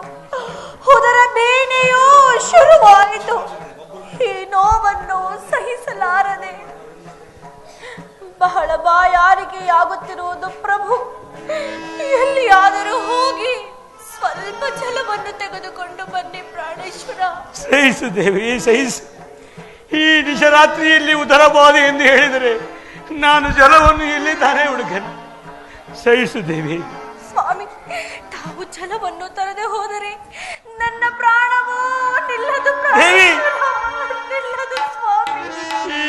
ಉದರ ಬೇನೆಯೂ ಶುರುವಾಯಿತು. ಈ ನೋವನ್ನು ಸಹಿಸಲಾರದೆ ಬಹಳ ಬಾಯಾರಿಕೆಯಾಗುತ್ತಿರುವುದು ಪ್ರಭು. ಎಲ್ಲಿಯಾದರೂ ಹೋಗಿ ಸ್ವಲ್ಪ ಜಲವನ್ನು ತೆಗೆದುಕೊಂಡು ಬನ್ನಿ ಪ್ರಾಣೇಶ್ವರ. ಸಹಿಸು ದೇವಿ ಸಹಿಸು. ಈ ನಿಶರಾತ್ರಿಯಲ್ಲಿ ಉದರ ಬಾಧೆ ಎಂದು ಹೇಳಿದರೆ ನಾನು ಜಲವನ್ನು ಎಲ್ಲಿ ತಾನೇ ಹುಡುಕನು. ಸಹಿಸು ದೇವಿ. ಸ್ವಾಮಿ, ತಾವು ಜಲವನ್ನು ತರದೆ ಹೋದರೆ ನನ್ನ ಪ್ರಾಣವೂ ನಿಲ್ಲದು ದೇವಿ. ನಿಲ್ಲದು ಸ್ವಾಮಿ. ಈ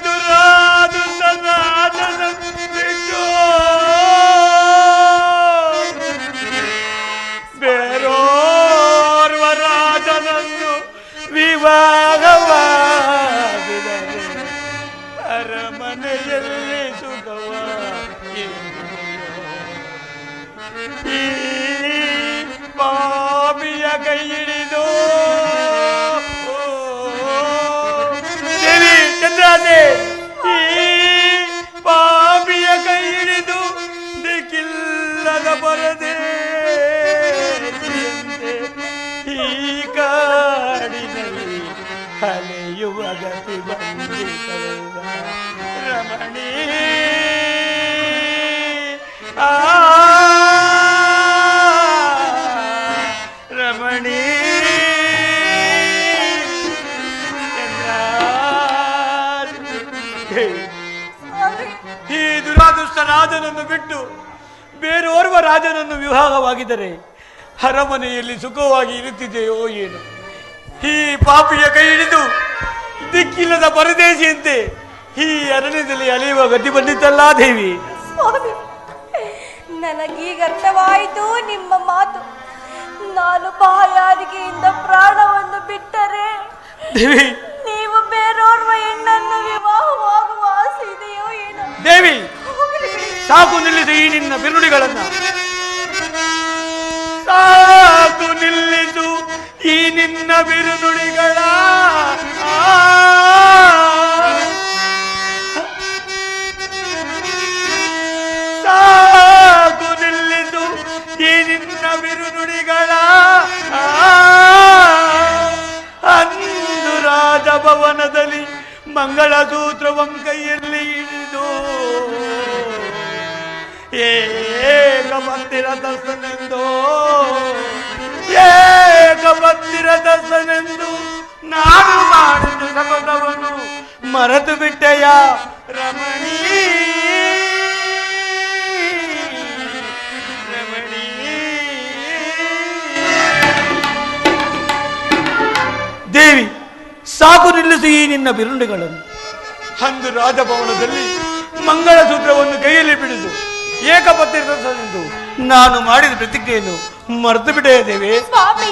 ದುರಾದುತನ ಬಿಟ್ಟು ಬೇರೋರ್ವ ರಾಜನನ್ನು ವಿವಾಹವಾಗಿದರೆ ಅರಮನೆಯಲ್ಲಿ ಸುಖವಾಗಿ ಈ ಪಾಪಿಯ ಕೈ ಹಿಡಿದು ದೇವಿ ಚಂದ್ರಾಸೆ ಈ ಪಾಪಿಯ ಕೈ ಹಿಡಿದು ದಿಕ್ಕಿಲ್ಲದ ಬರದೆ ಈ ಕಾಡಿನಲ್ಲಿ ಅಲೆಯುವ ಗತಿ ಬಂದಿತಲ್ಲ ರಮಣಿ. ರಮಣಿ ಈ ದುರಾದೃಷ್ಟ ರಾಜನನ್ನು ಬಿಟ್ಟು ಬೇರೋರ್ವ ರಾಜನನ್ನು ವಿವಾಹವಾಗಿದ್ದರೆ ಅರಮನೆಯಲ್ಲಿ ಸುಖವಾಗಿ ಇರುತ್ತಿದೆಯೋ ಏನು. ಈ ಪಾಪಿಯ ಕೈ ಹಿಡಿದು ದಿಕ್ಕಿಲ್ಲದ ಪರದೇಶಿಯಂತೆ ಈ ಅರಣ್ಯದಲ್ಲಿ ಅಲೆಯುವ ಗತಿ ಬಂದಿತ್ತಲ್ಲ ದೇವಿ. ಸ್ವಾಮಿ, ನನಗೀಗ ಅರ್ಥವಾಯಿತು ನಿಮ್ಮ ಮಾತು. ನಾನು ಬಾಯಾರಿಕೆಯಿಂದ ಪ್ರಾಣವನ್ನು ಬಿಟ್ಟರೆ ದೇವಿ ನೀವು ಬೇರೋರ್ವ ಹೆಣ್ಣನ್ನು ವಿವಾಹವಾಗುವ ಆಸೆ ಇದೆಯೋ ಏನೋ. ದೇವಿ ಸಾಕು ನಿಲ್ಲಿಸು ಈ ನಿನ್ನ ಬಿರುನುಡಿಗಳನ್ನ. ಸಾಕು ನಿಲ್ಲಿಸು ಈ ನಿನ್ನ ಬಿರುನುಡಿಗಳ. ಸಾಕು ನಿಲ್ಲಿಸು ಈ ನಿನ್ನ ಬಿರುನುಡಿಗಳ. ಅಂದು ರಾಜಭವನದಲ್ಲಿ ಮಂಗಳಸೂತ್ರವಂ ಕೈಯಲ್ಲಿ ಹಿಡಿದು ಏಕಪತ್ತಿರದಸನೆಂದು ನಾನು ಮಾಡಿದ ಶಪಥವನ್ನು ಮರೆತು ಬಿಟ್ಟೆಯ ರಮಣಿ. ರಮಣಿ ದೇವಿ ಸಾಕು ನಿಲ್ಲಿಸು ಈ ನಿನ್ನ ಬಿರುಂಡಿಗಳನ್ನು. ಅಂದು ರಾಜಭವನದಲ್ಲಿ ಮಂಗಳಸೂತ್ರವನ್ನು ಕೈಯಲ್ಲಿ ಬಿಡಿದು ಏಕಪತ್ತಿರದಸನೆಂದು ನಾನು ಮಾಡಿದ ಪ್ರತಿಜ್ಞೆಯನ್ನು ಮರೆತು ಬಿಟ್ಟೆಯ ದೇವಿ. ಸ್ವಾಮಿ,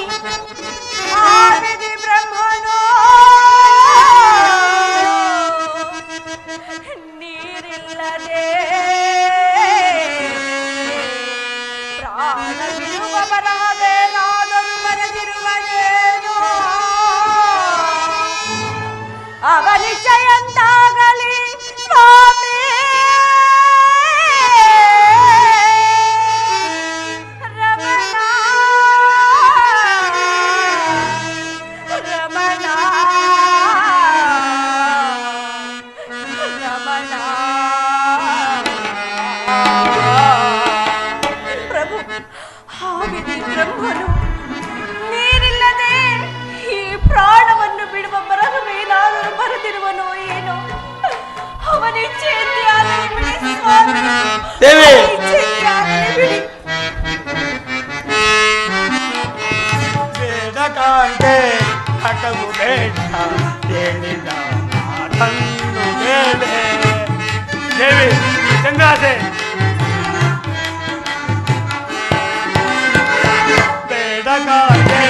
ಆದಿತಿ ಬ್ರಹ್ಮನೋ ನೀರಿಲ್ಲದೆ ಪ್ರಾಣ ಬಿಡುವ ಬರದೇನಾದರೂ ಬರೆದಿರುವನೇನೋ ಅವನಿಶ್ಚಯಂತಾಗಲಿ ಸ್ವಾಮಿ. ಪ್ರಭು, ಆದಿತಿ ಬ್ರಹ್ಮನು ನೀರಿಲ್ಲದೆ ಈ ಪ್ರಾಣವನ್ನು ಬಿಡುವ ಬರಹವೇನಾದರೂ ಬರೆದಿರುವನೋ ಏನೋ. ಅವನಿಚ್ಛೆಯಂತೆ ಆಗಲಿ ಬಿಡಿ ಸ್ವಾಮಿ. ದೇವಿ ಅವನಿಚ್ಛೆಯಂತೆ ಹೇಳಿದ ಮಾತನ್ನು ಮೇಲೆ ದೇವಿ ಚಂದ್ರಾಸೆ ಬೇಡ ಕಾಗೆ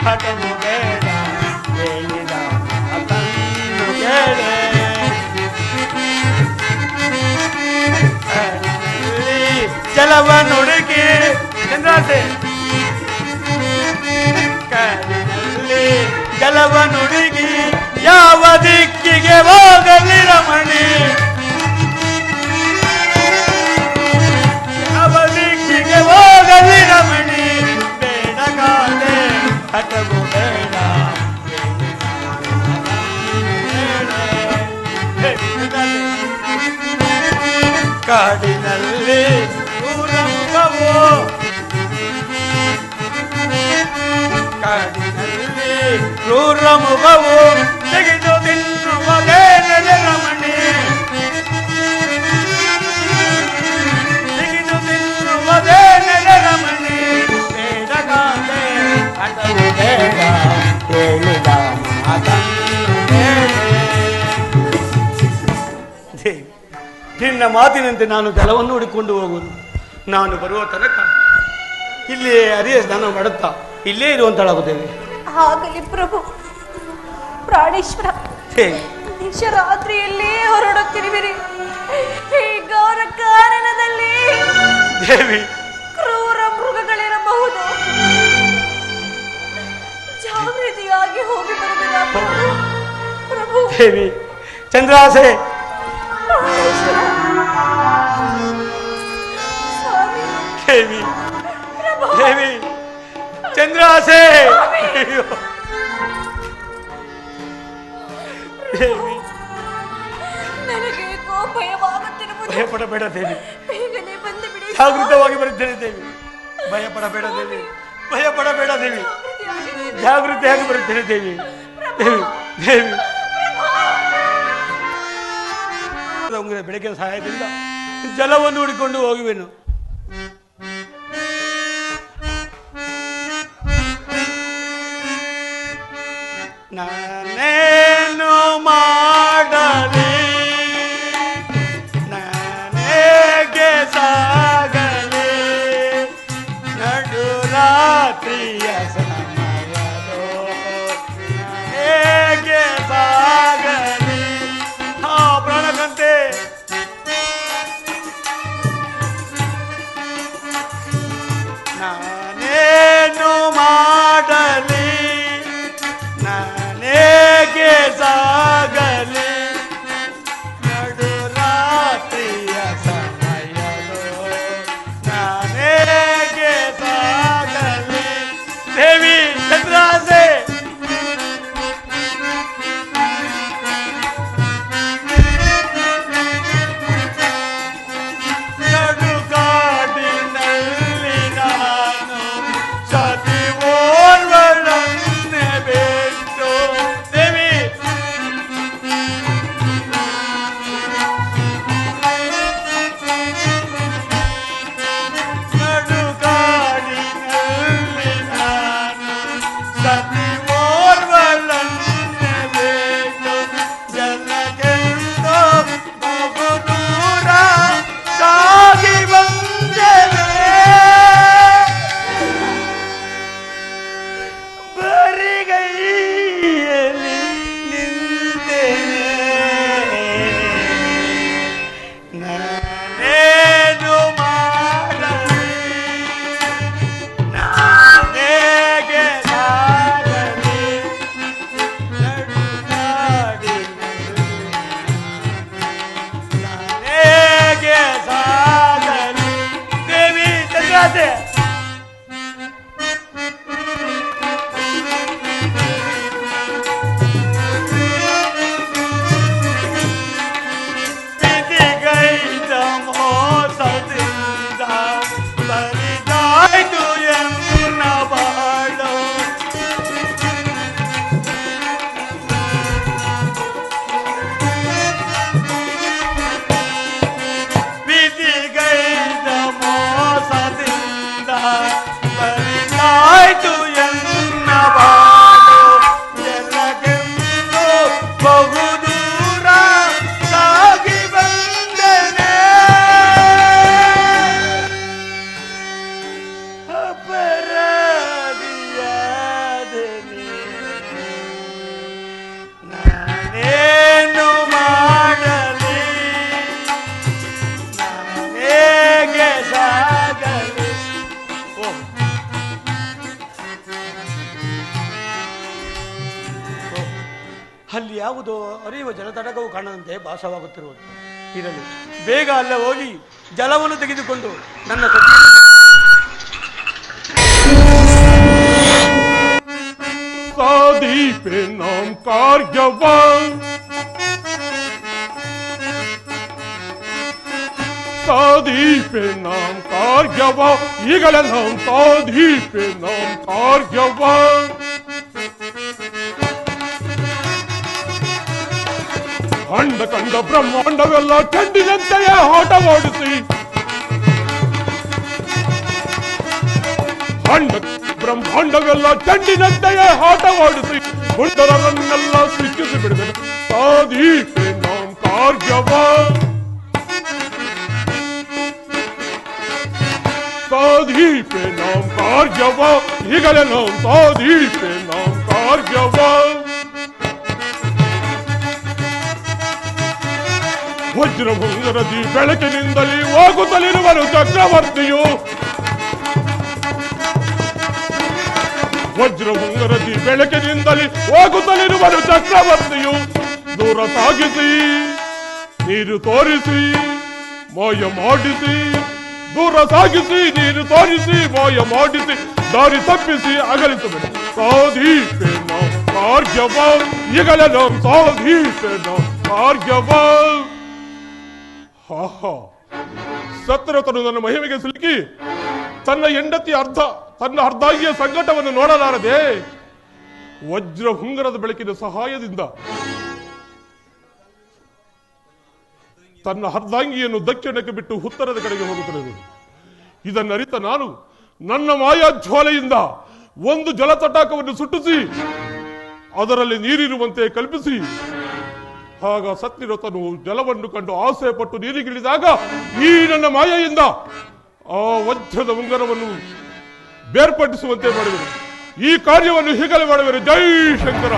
ಹಠವು ಬೇಡ ಹೇಳಿದ ಮಾತನ್ನು ಕೇಳೆ ಜಲವ ನುಡುಗಿ ಚಂದ್ರಾಸೆ ಕಾಲಿನಲ್ಲಿ ಜಲವ ನುಡುಗಿ ಯಾವ ದಿಕ್ಕಿಗೆ ಹೋಗಲಿ ರಮಣಿ ಯಾವ ದಿಕ್ಕಿಗೆ ಹೋಗಲಿ ರಮಣಿ ಬೇಡ ಕಾಲೆ ಹಠವು ಬೇಡ ಕಾಡಿನಲ್ಲಿ ಊರಂಗವೋ ಕಾಡಿನಲ್ಲಿ ಕ್ರೂರ ಮುಖವು ತೆಗೆದು ತಿನ್ನುವುದೇನದೆ ರಮಣಿ ತೆಗೆದು ತಿನ್ನುವುದೇನದೆ ರಮಣಿ ಬೇಡ ಕಾಲೆ ಹಠವು ಬೇಡ ಹೇಳಿದ ಮಾತನ್ನು ಬೇಡ ನಿನ್ನ ಮಾತಿನಂತೆ ನಾನು ಜಲವನ್ನು ಹುಡುಕೊಂಡು ಹೋಗುವುದು ನಾನು ಬರುವ ತನಕ ಇಲ್ಲಿ ಹರಿಯ ಸ್ನಾನ ಮಾಡುತ್ತಾ ಇಲ್ಲೇ ಇರುವಂತಳಾಗುತ್ತೇವೆ ಆಗಲಿ ಪ್ರಭು. ಪ್ರಾಣೇಶ್ವರ, ನಿಶರಾತ್ರಿಯಲ್ಲಿ ಹೊರಡುತ್ತಿರುವಿರಿ. ಈ ಗೌರ ಕಾನನದಲ್ಲಿ ದೇವಿ ಕ್ರೂರ ಮೃಗಗಳಿರಬಹುದು. ಜಾಗೃತಿಯಾಗಿ ಹೋಗಿ ಬರುವುದ ಪ್ರಭು. ದೇವಿ ಚಂದ್ರಾಸೆ ಪ್ರಾಣೇಶ್ವರ, ಸ್ವಾಮಿ, ದೇವಿ ಪ್ರಭು, ದೇವಿ ಚಂದ್ರಾಸೆ ದೇವಿ ನನಗೆ ಭಯವಾಗುತ್ತಿರುವುದು. ಭಯಪಡಬೇಡ ದೇವಿ, ಬೇಗನೆ ಬಂದು ಬಿಡಿ. ಜಾಗೃತವಾಗಿ ಬರುತ್ತೇನೆ ದೇವಿ. ಭಯಪಡಬೇಡ ದೇವಿ, ಭಯಪಡಬೇಡ ದೇವಿ, ಜಾಗೃತಿಯಾಗಿ ಬರುತ್ತೇನೆ ದೇವಿ. ದೇವಿ ದೇವಿ ಉಂಗುರ ಬೆಳಕಿನ ಸಹಾಯದಿಂದ ಜಲವನ್ನು ಹುಡಿಕೊಂಡು ಹೋಗುವೆನು. ನಾನೇನು ಮಾಡಲಿ, ನಾನೇಗೆ ಸಾಗಲಿ, ನಡು ರಾತ್ರಿಯ ಸಮಯದೋ ಹೇಗೆ ಸಾಗಲಿ. ಪ್ರಾಣಕಂತೆ ನಾನೇನು ಮಾಡಲಿ, ನಾನೇಗೆ ಸಾಗಲಿ, ನಡು ರಾತ್ರಿಯ ಸಮಯದೋ ನಾನೇಗೆ ಸಾಗಲಿ. ದೇವಿ ಚಂದ್ರಾಸೆ ಯಾವುದೋ ಹರಿಯುವ ಜಲತಟಕವು ಕಾಣದಂತೆ ಭಾಸವಾಗುತ್ತಿರುವುದು. ಇರಲಿ, ಬೇಗ ಅಲ್ಲೇ ಹೋಗಿ ಜಲವನ್ನು ತೆಗೆದುಕೊಂಡು ನನ್ನ ಸಾದೀಪೆ ನಾಂ ಕಾರ್ಯವಾನ್ ಸಾದೀಪೆ ನಾಂ ಕಾರ್ಯವಾ ಈಗಲೇ ನಾಂ ಸಾದೀಪೆ ನಾಂ ಕಾರ್ಯವಾನ್ ಅಂಡ ಕಂಡ ಬ್ರಹ್ಮಾಂಡವೆಲ್ಲ ಚೆಂಡಿನಂತೆಯೇ ಆಟವಾಡಿಸಿ ಅಂಡ ಬ್ರಹ್ಮಾಂಡವೆಲ್ಲ ಚೆಂಡಿನಂತೆಯೇ ಆಟವಾಡಿಸಿ ಗುಂಡರನ್ನೆಲ್ಲ ಸಿಕ್ಕಿಸಿ ಬಿಡಿದನು ಸಾದೀಪೆ ನಾಂ ಕಾರ್ಯವಾನ್ ಸಾದೀಪೆ ನಾಂ ಕಾರ್ಯವಾ ಈಗಲೇ ನಾಂ ಸಾದೀಪೆ ನಾಂ ಕಾರ್ಯವಾ ವಜ್ರಭುಂಗರದಿ ಬೆಳಕಿನಿಂದಲೇ ಹೋಗುತ್ತಲಿರುವನು ಚಕ್ರವರ್ತಿಯು ವಜ್ರಭುಂಗರದಿ ಬೆಳಕಿನಿಂದಲೇ ಹೋಗುತ್ತಲಿರುವನು ಚಕ್ರವರ್ತಿಯು ದೂರ ಸಾಗಿಸಿ ನೀರು ತೋರಿಸಿ ಮಾಯ ಮಾಡಿಸಿ ದೂರ ಸಾಗಿಸಿ ನೀರು ತೋರಿಸಿ ಮಾಯ ಮಾಡಿಸಿ ದಾರಿ ತಪ್ಪಿಸಿ ಅಗಲಿಸಬೇಕು ಸಾದೀಪೆ ನಾಂ ಕಾರ್ಯವಾ ಈಗಲೇ ನಾಂ ಸಾದೀಪೆ ನಾಂ ಕಾರ್ಯವಾ ಸತ್ರತನು ನನ್ನ ಮಹಿಮೆಗೆ ಸಿಲುಕಿ ತನ್ನ ಹೆಂಡತಿ ತನ್ನ ಅರ್ಧಾಂಗಿಯ ಸಂಕಟವನ್ನು ನೋಡಲಾರದೆ ವಜ್ರ ಹುಂಗರದ ಬೆಳಕಿನ ಸಹಾಯದಿಂದ ತನ್ನ ಅರ್ಧಾಂಗಿಯನ್ನು ದಕ್ಷಿಣಕ್ಕೆ ಬಿಟ್ಟು ಉತ್ತರದ ಕಡೆಗೆ ಹೋಗುತ್ತಿರುವುದು. ಇದನ್ನರಿತ ನಾನು ನನ್ನ ಮಾಯಾ ಜ್ವಾಲೆಯಿಂದ ಒಂದು ಜಲತಟಾಕವನ್ನು ಸುಟ್ಟಿಸಿ ಅದರಲ್ಲಿ ನೀರಿರುವಂತೆ ಕಲ್ಪಿಸಿ ಆಗ ಸತ್ತಿರತನು ಜಲವನ್ನು ಕಂಡು ಆಸೆ ಪಟ್ಟು ನೀರಿಗಿಳಿದಾಗ ಈ ನನ್ನ ಮಾಯೆಯಿಂದ ಆ ವಜ್ರದ ಉಂಗರವನ್ನು ಬೇರ್ಪಡಿಸುವಂತೆ ಮಾಡಿದರು. ಈ ಕಾರ್ಯವನ್ನು ಹೀಗಲೇ ಮಾಡುವರು. ಜೈ ಶಂಕರ.